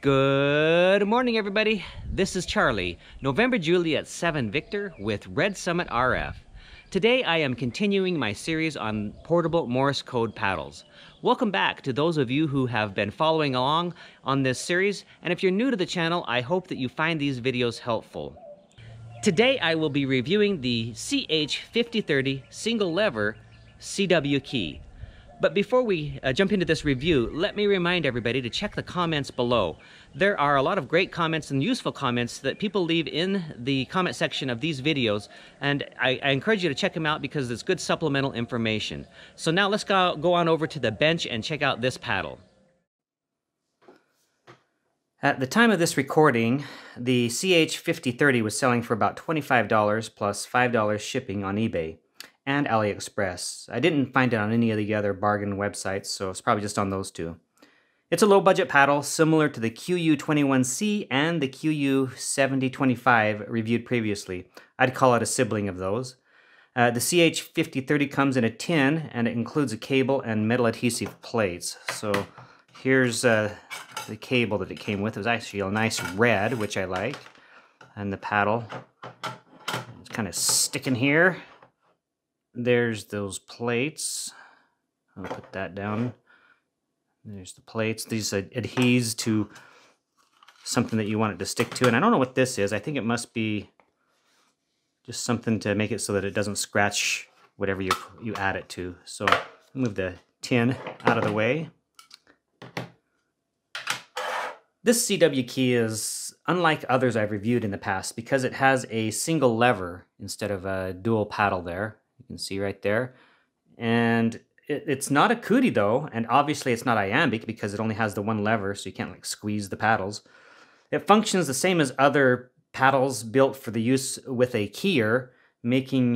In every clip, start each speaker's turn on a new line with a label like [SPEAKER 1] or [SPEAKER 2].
[SPEAKER 1] Good morning, everybody. This is Charlie, November Juliet 7 Victor with Red Summit RF. Today I am continuing my series on portable Morse code paddles. Welcome back to those of you who have been following along on this series, and if you're new to the channel, I hope that you find these videos helpful. Today I will be reviewing the CH-5030 single lever CW key. But before we jump into this review, let me remind everybody to check the comments below. There are a lot of great comments and useful comments that people leave in the comment section of these videos, and I encourage you to check them out because it's good supplemental information. So now let's go on over to the bench and check out this paddle. At the time of this recording, the CH-5030 was selling for about $25 plus $5 shipping on eBay and AliExpress. I didn't find it on any of the other bargain websites, so it's probably just on those two. It's a low-budget paddle similar to the QU21C and the QU7025 reviewed previously. I'd call it a sibling of those. The CH-5030 comes in a tin, and it includes a cable and metal adhesive plates. So here's the cable that it came with. It was actually a nice red, which I like. And the paddle, it's kind of sticking here. There's those plates. I'll put that down. There's the plates. These adheres to something that you want it to stick to. And I don't know what this is. I think it must be just something to make it so that it doesn't scratch whatever you add it to. So move the tin out of the way. This CW key is unlike others I've reviewed in the past because it has a single lever instead of a dual paddle there. You can see right there. And it's not a cootie though, and obviously it's not iambic because it only has the one lever, so you can't like squeeze the paddles. It functions the same as other paddles built for the use with a keyer, making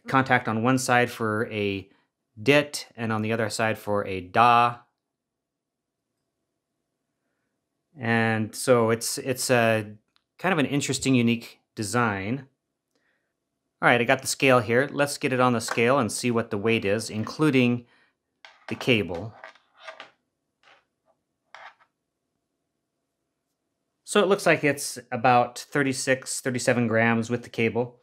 [SPEAKER 1] contact on one side for a dit and on the other side for a da. And so it's a kind of an interesting, unique design. All right, I got the scale here. Let's get it on the scale and see what the weight is, including the cable. So it looks like it's about 36, 37 grams with the cable.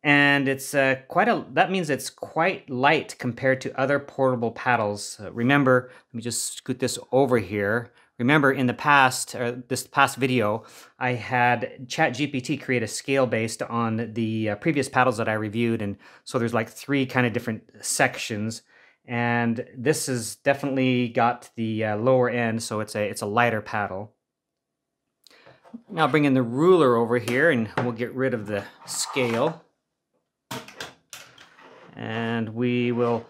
[SPEAKER 1] And it's that means it's quite light compared to other portable paddles. Remember, let me just scoot this over here. Remember in the past, this past video, I had ChatGPT create a scale based on the previous paddles that I reviewed, and so there's like 3 kind of different sections, and this has definitely got the lower end, so it's a lighter paddle. Now bring in the ruler over here, and we'll get rid of the scale, and we will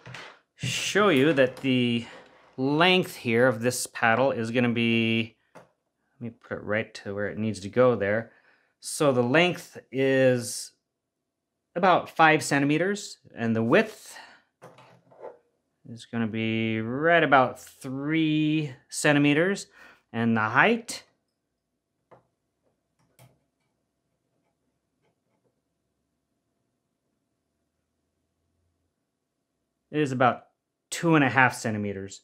[SPEAKER 1] show you that the length here of this paddle is going to be, let me put it right to where it needs to go there. So the length is about 5 centimeters, and the width is going to be right about 3 centimeters, and the height is about 2.5 centimeters.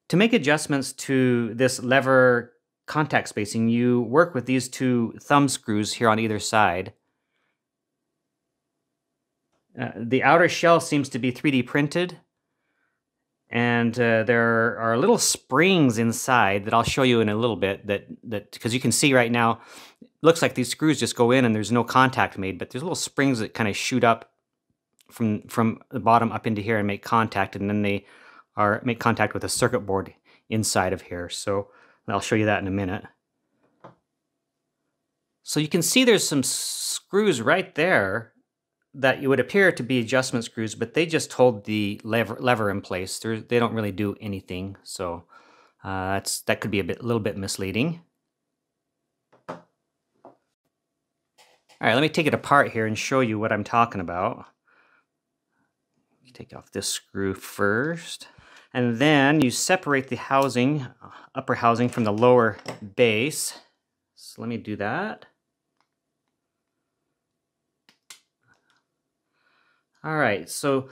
[SPEAKER 1] To make adjustments to this lever contact spacing, you work with these 2 thumb screws here on either side. The outer shell seems to be 3D printed, and there are little springs inside that I'll show you in a little bit, that because you can see right now, it looks like these screws just go in and there's no contact made, but there's little springs that kind of shoot up from the bottom up into here and make contact, and then they make contact with a circuit board inside of here. So I'll show you that in a minute. So you can see there's some screws right there that you would appear to be adjustment screws, but they just hold the lever in place. They don't really do anything. So that could be a little bit misleading. All right, let me take it apart here and show you what I'm talking about. Take off this screw first, and then you separate the housing, upper housing, from the lower base. So let me do that. All right, so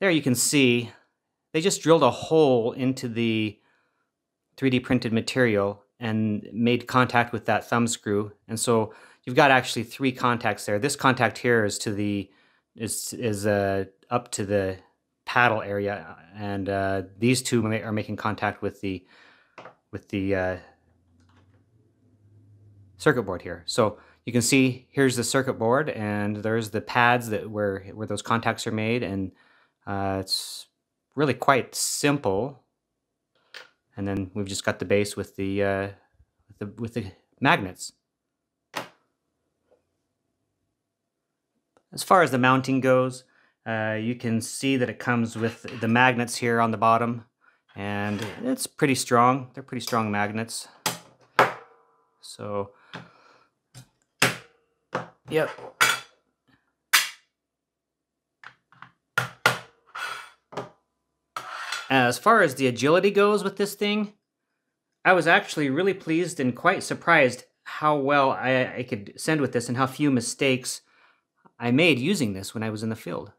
[SPEAKER 1] there you can see they just drilled a hole into the 3D printed material and made contact with that thumb screw. And so you've got actually 3 contacts there. This contact here is to the up to the paddle area, and these 2 are making contact with the circuit board here. So you can see here's the circuit board, and there's the pads that where those contacts are made, and it's really quite simple. And then we've just got the base with the magnets. As far as the mounting goes, you can see that it comes with the magnets here on the bottom, and it's pretty strong. They're pretty strong magnets. So, yep. As far as the agility goes with this thing, I was actually really pleased and quite surprised how well I could send with this and how few mistakes I made using this when I was in the field.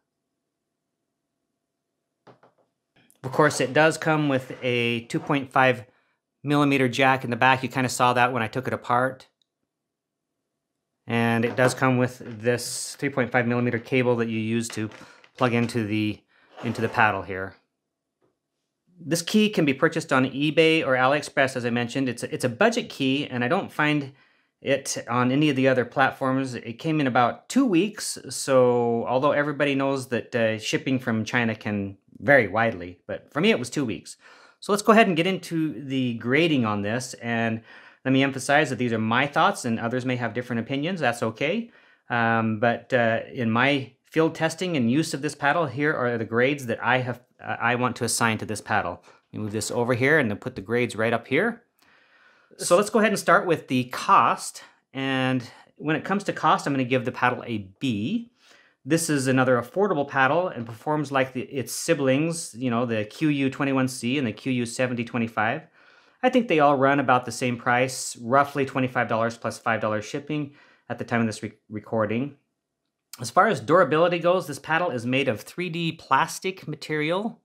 [SPEAKER 1] Of course, it does come with a 2.5 millimeter jack in the back. You kind of saw that when I took it apart. And it does come with this 3.5 millimeter cable that you use to plug into the paddle here. This key can be purchased on eBay or AliExpress, as I mentioned. It's a budget key, and I don't find it on any of the other platforms. It came in about 2 weeks, so although everybody knows that shipping from China can vary widely, but for me it was 2 weeks. So let's go ahead and get into the grading on this, and let me emphasize that these are my thoughts and others may have different opinions. That's okay. But in my field testing and use of this paddle, here are the grades that I want to assign to this paddle. We move this over here and then put the grades right up here. So let's go ahead and start with the cost. And when it comes to cost, I'm going to give the paddle a B. This is another affordable paddle and performs like its siblings, you know, the QU21C and the QU7025. I think they all run about the same price, roughly $25 plus $5 shipping at the time of this recording. As far as durability goes, this paddle is made of 3D plastic material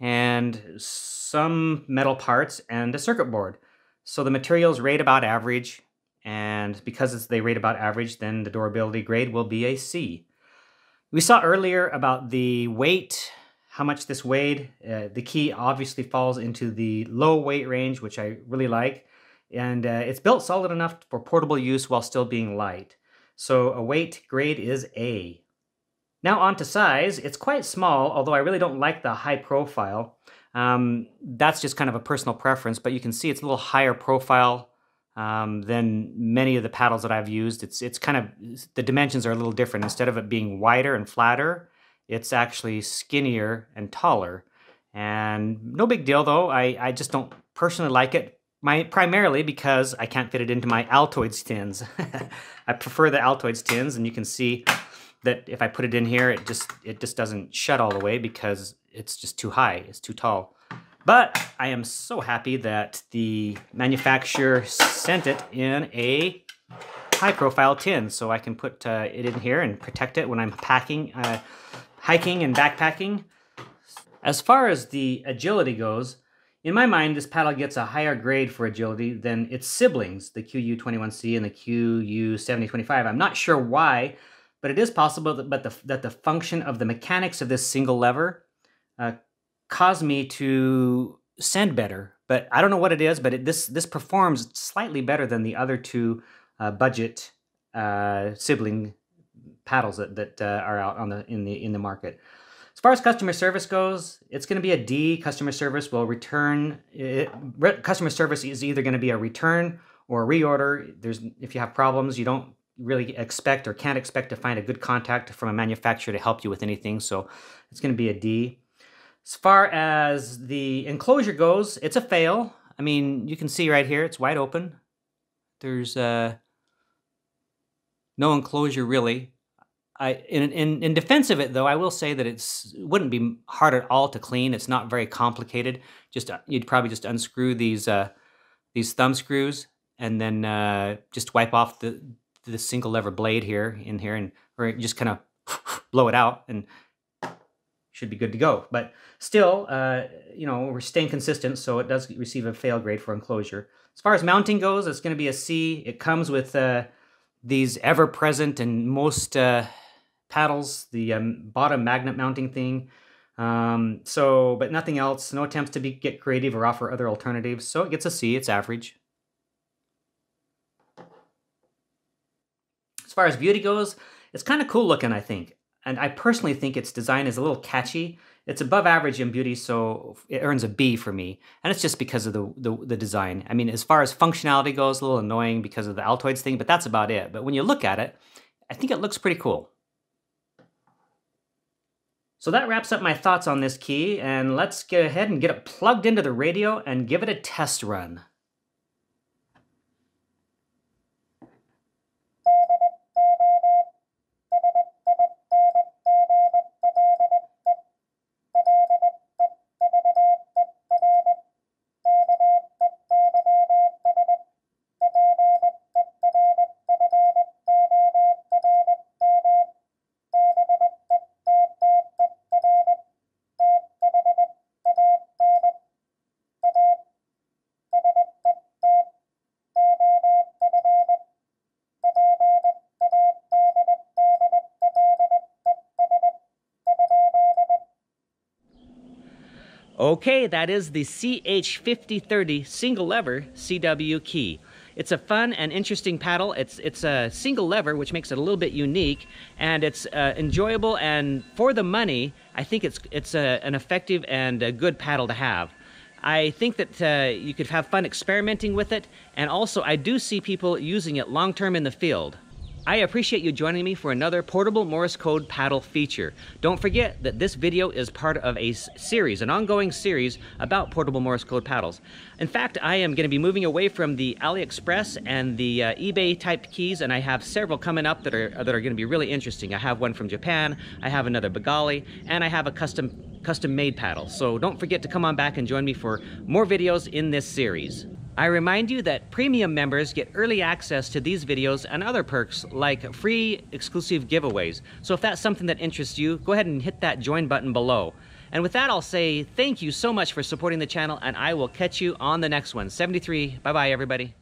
[SPEAKER 1] and some metal parts and a circuit board. So the materials rate about average, and because they rate about average, then the durability grade will be a C. We saw earlier about the weight, how much this weighed. The key obviously falls into the low weight range, which I really like, and it's built solid enough for portable use while still being light. So a weight grade is A. Now on to size. It's quite small, although I really don't like the high profile. That's just kind of a personal preference, but you can see it's a little higher profile than many of the paddles that I've used. It's kind of, the dimensions are a little different. Instead of it being wider and flatter, it's actually skinnier and taller. And no big deal though. I just don't personally like it. Primarily because I can't fit it into my Altoids tins. I prefer the Altoids tins, and you can see that if I put it in here, it just doesn't shut all the way because it's just too high, it's too tall. But I am so happy that the manufacturer sent it in a high-profile tin, so I can put it in here and protect it when I'm packing, hiking and backpacking. As far as the agility goes, in my mind, this paddle gets a higher grade for agility than its siblings, the QU21C and the QU7025. I'm not sure why, but it is possible that the function of the mechanics of this single lever caused me to send better. But I don't know what it is, but this performs slightly better than the other 2 budget sibling paddles that are out in the market. As far as customer service goes, it's going to be a D. Customer service will return. Customer service is either going to be a return or a reorder. If you have problems, you don't really expect or can't expect to find a good contact from a manufacturer to help you with anything. So it's going to be a D. As far as the enclosure goes, it's a fail. I mean, you can see right here, it's wide open. There's no enclosure really. In defense of it, though, I will say that it wouldn't be hard at all to clean. It's not very complicated. You'd probably just unscrew these thumb screws and then just wipe off the single lever blade here or just kind of blow it out and should be good to go. But still, you know, we're staying consistent, so it does receive a fail grade for enclosure. As far as mounting goes, it's going to be a C. It comes with these ever-present and most paddles, the bottom magnet mounting thing. But nothing else. No attempts to get creative or offer other alternatives. So it gets a C. It's average. As far as beauty goes, it's kind of cool looking, I think. And I personally think its design is a little catchy. It's above average in beauty, so it earns a B for me. And it's just because of the design. I mean, as far as functionality goes, a little annoying because of the Altoids thing, but that's about it. But when you look at it, I think it looks pretty cool. So that wraps up my thoughts on this key, and let's get ahead and get it plugged into the radio and give it a test run. Okay, that is the CH-5030 single lever CW key. It's a fun and interesting paddle. It's a single lever, which makes it a little bit unique, and it's enjoyable, and for the money, I think it's an effective and a good paddle to have. I think that you could have fun experimenting with it, and also I do see people using it long-term in the field. I appreciate you joining me for another portable Morse code paddle feature. Don't forget that this video is part of a series, an ongoing series about portable Morse code paddles. In fact, I am going to be moving away from the AliExpress and the eBay type keys, and I have several coming up that are going to be really interesting. I have one from Japan, I have another Bengali, and I have a custom made paddle. So don't forget to come on back and join me for more videos in this series. I remind you that premium members get early access to these videos and other perks like free exclusive giveaways. So if that's something that interests you, go ahead and hit that join button below. And with that, I'll say thank you so much for supporting the channel, and I will catch you on the next one. 73. Bye-bye, everybody.